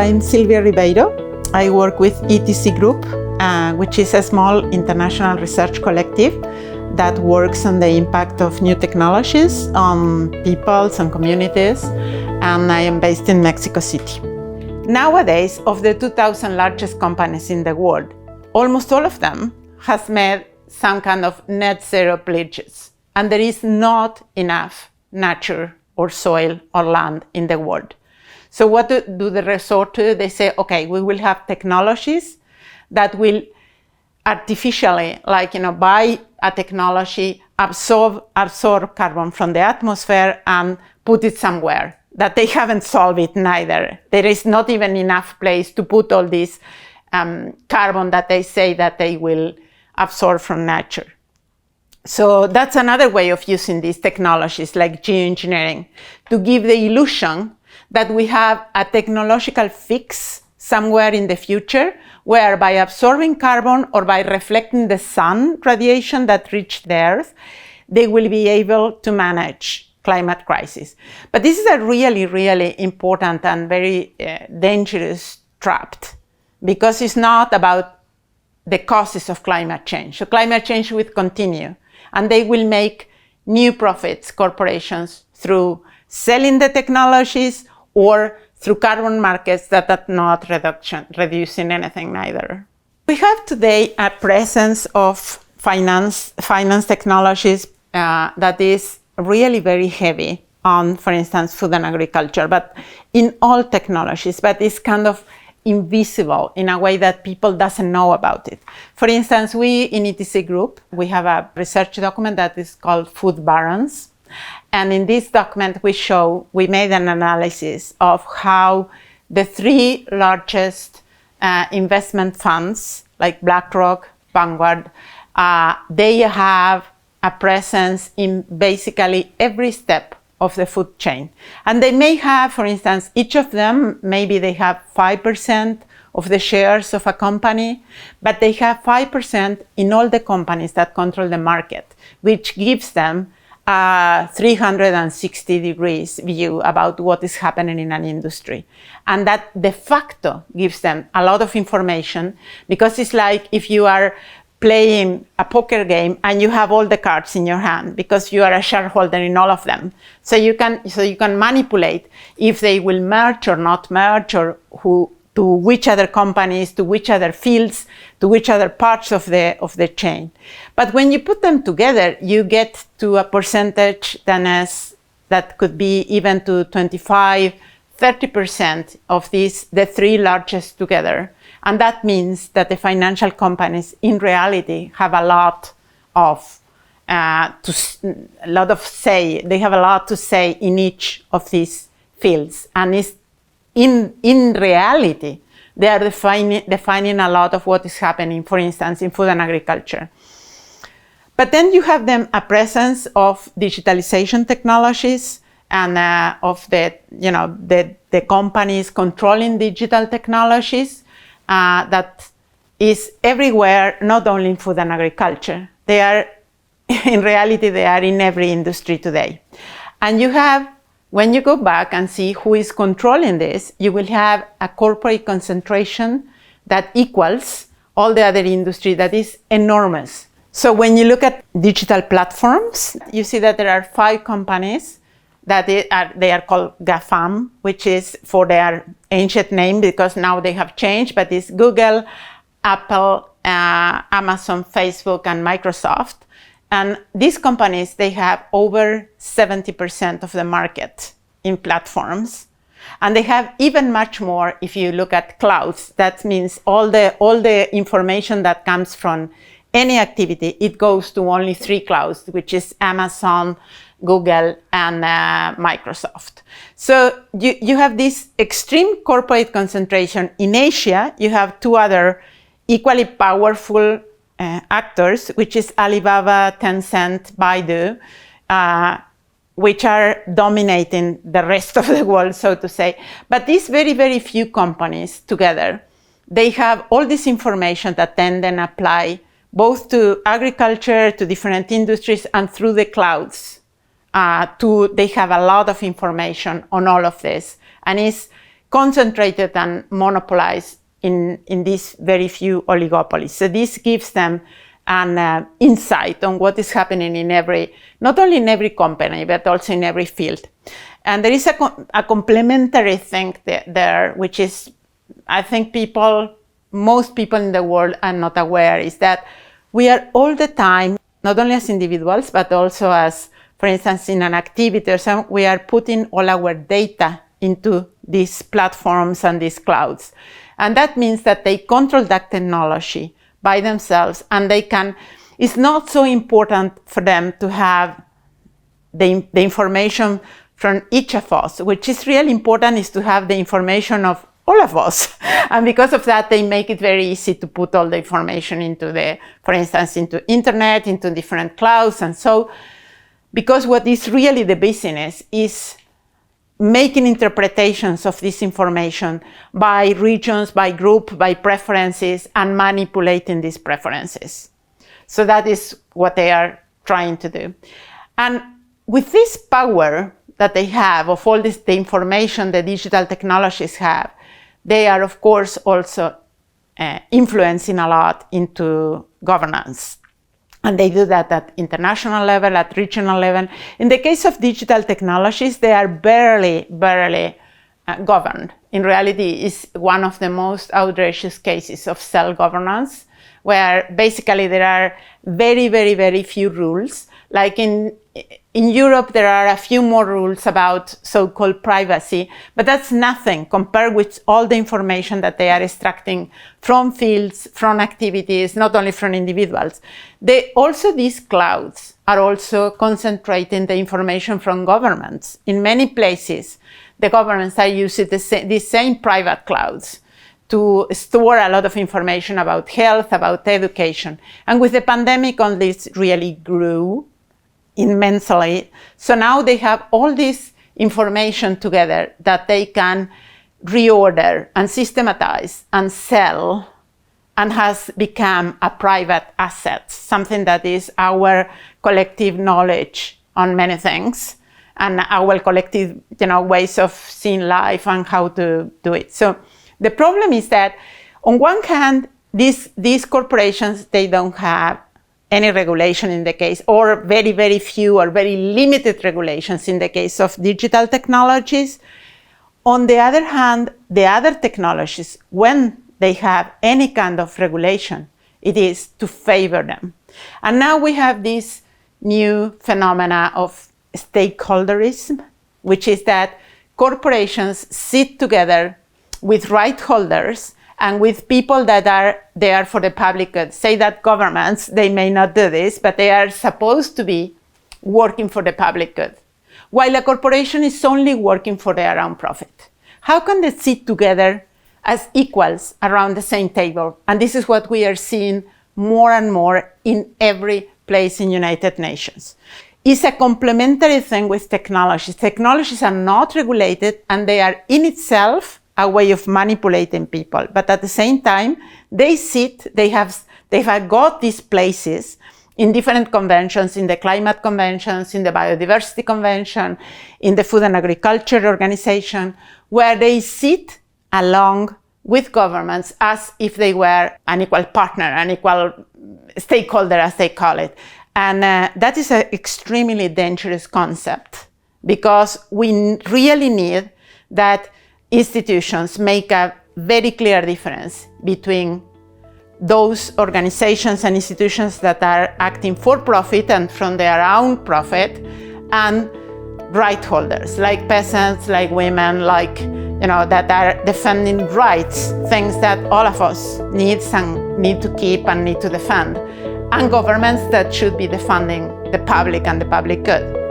I'm Silvia Ribeiro. I work with ETC Group, which is a small international research collective that works on the impact of new technologies on peoples and communities, and I am based in Mexico City. Nowadays, of the 2,000 largest companies in the world, almost all of them has made some kind of net zero pledges, and there is not enough nature or soil or land in the world. So what do they resort to? They say, okay, we will have technologies that will artificially, by a technology, absorb carbon from the atmosphere and put it somewhere, that they haven't solved it neither. There is not even enough place to put all this carbon that they say that they will absorb from nature. So that's another way of using these technologies like geoengineering to give the illusion that we have a technological fix somewhere in the future where by absorbing carbon or by reflecting the sun radiation that reached the earth, they will be able to manage climate crisis. But this is a really, really important and very dangerous trap, because it's not about the causes of climate change. So climate change will continue, and they will make new profits, corporations, through selling the technologies or through carbon markets that are not reducing anything neither. We have today a presence of finance technologies that is really very heavy on, for instance, food and agriculture, but in all technologies, but it's kind of invisible in a way that people doesn't know about it. For instance, we in ETC Group, we have a research document that is called Food Barons. And in this document, we made an analysis of how the three largest investment funds, like BlackRock, Vanguard, they have a presence in basically every step of the food chain. And they may have, for instance, each of them, maybe they have 5% of the shares of a company, but they have 5% in all the companies that control the market, which gives them a 360 degrees view about what is happening in an industry. And that de facto gives them a lot of information, because it's like if you are playing a poker game and you have all the cards in your hand because you are a shareholder in all of them. So you can manipulate if they will merge or not merge, or to which other companies, to which other fields, to which other parts of the chain. But when you put them together, you get to a percentage that could be even to 25, 30% of the three largest together. And that means that the financial companies in reality have a lot of say. They have a lot to say in each of these fields. And it's in reality, they are defining a lot of what is happening, for instance, in food and agriculture. But then you have a presence of digitalization technologies and of the companies controlling digital technologies that is everywhere, not only in food and agriculture. They are, in reality, they are in every industry today. And when you go back and see who is controlling this, you will have a corporate concentration that equals all the other industry that is enormous. So when you look at digital platforms, you see that there are 5 companies that they are called GAFAM, which is for their ancient name, because now they have changed, but it's Google, Apple, Amazon, Facebook, and Microsoft. And these companies, they have over 70% of the market in platforms. And they have even much more if you look at clouds. That means all the information that comes from any activity, it goes to only 3 clouds, which is Amazon, Google, and Microsoft. So you have this extreme corporate concentration. In Asia, you have 2 other equally powerful actors, which is Alibaba, Tencent, Baidu, which are dominating the rest of the world, so to say. But these very, very few companies together, they have all this information that then apply both to agriculture, to different industries, and through the clouds. They have a lot of information on all of this. And it's concentrated and monopolized in these very few oligopolies. So this gives them an insight on what is happening in not only in every company, but also in every field. And there is a complementary thing there, which is, I think most people in the world are not aware, is that we are all the time, not only as individuals, but also as, for instance, in an activity or something, we are putting all our data into these platforms and these clouds. And that means that they control that technology by themselves, and it's not so important for them to have the information from each of us. Which is really important is to have the information of all of us. And because of that, they make it very easy to put all the information for instance, into internet, into different clouds. And so, because what is really the business is making interpretations of this information by regions, by group, by preferences, and manipulating these preferences. So that is what they are trying to do. And with this power that they have of all the information the digital technologies have, they are, of course, also influencing a lot into governance. And they do that at international level, at regional level. In the case of digital technologies, they are barely governed. In reality, it's one of the most outrageous cases of self-governance, where basically there are very, very, very few rules. Like in Europe, there are a few more rules about so-called privacy, but that's nothing compared with all the information that they are extracting from fields, from activities, not only from individuals. These clouds are also concentrating the information from governments. In many places, the governments are using these same private clouds to store a lot of information about health, about education. And with the pandemic, all this really grew immensely. So now they have all this information together that they can reorder and systematize and sell, and has become a private asset, something that is our collective knowledge on many things and our collective ways of seeing life and how to do it. So the problem is that on one hand, these corporations, they don't have any regulation in the case, or very, very few or very limited regulations in the case of digital technologies. On the other hand, the other technologies, when they have any kind of regulation, it is to favor them. And now we have this new phenomena of stakeholderism, which is that corporations sit together with right holders and with people that are there for the public good. Say that governments, they may not do this, but they are supposed to be working for the public good, while a corporation is only working for their own profit. How can they sit together as equals around the same table? And this is what we are seeing more and more in every place in United Nations. It's a complementary thing with technologies. Technologies are not regulated, and they are in itself a way of manipulating people. But at the same time, they have got these places in different conventions, in the climate conventions, in the biodiversity convention, in the Food and Agriculture Organization, where they sit along with governments as if they were an equal partner, an equal stakeholder, as they call it. And that is an extremely dangerous concept, because we really need that institutions make a very clear difference between those organizations and institutions that are acting for profit and from their own profit, and right holders, like peasants, like women, like, that are defending rights, things that all of us need to keep and need to defend, and governments that should be defending the public and the public good.